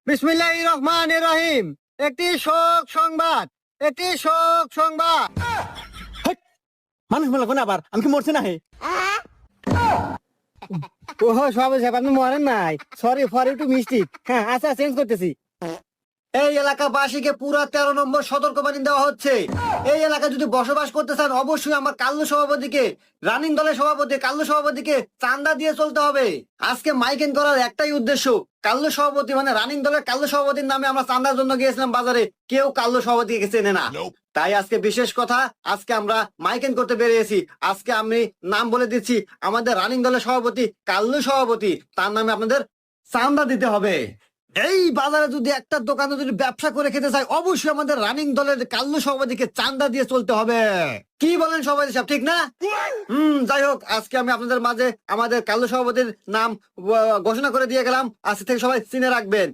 বিসমিল্লাহির রহমানির রহিম। একটি শোক সংবাদ, একটি শোক সংবাদ। মানুষ মেলা কোন আবার আমি কি মরছি না হে? ওহো সবাই সাহেব, আপনি মরেন নাই। Sorry for you to mistake. হ্যাঁ আচ্ছা, চেঞ্জ করতেছি। এই এলাকাবাসীকে পুরা 13 নম্বর সতর্কবাণী দেওয়া হচ্ছে। এই এলাকায় যদি বসবাস করতে চান অবশ্যই আমার কাল্লু সভাপতিকে, রানিং দলের সভাপতি কাল্লু সভাপতিকে চাঁদা দিয়ে চলতে হবে। আজকে মাইকিং করার একটাই উদ্দেশ্য, কাল্লু সভাপতি মানে রানিং দলের কাল্লু সভাপতির নামে আমরা চাঁদার জন্য গিয়েছিলাম বাজারে, কেউ কাল্লু সভাপতিকে চেনে না। তাই আজকে বিশেষ কথা, আজকে আমরা মাইকিং করতে বেরিয়েছি। আজকে আমি নাম বলে দিচ্ছি, আমাদের রানিং দলের সভাপতি কাল্লু সভাপতি, তার নামে আপনাদের চাঁদা দিতে হবে। এই বাজারে যদি একটা দোকানে যদি ব্যবসা করে খেতে চাই অবশ্যই আমাদের রানিং দলের কাল্লু সভাপতিকে চাঁদা দিয়ে চলতে হবে। কি বলেন সভাপতি সাহেব, ঠিক না? যাই হোক, আজকে আমি আপনাদের মাঝে আমাদের কাল্লু সভাপতির নাম ঘোষণা করে দিয়ে গেলাম। আজকে থেকে সবাই চিনে রাখবেন।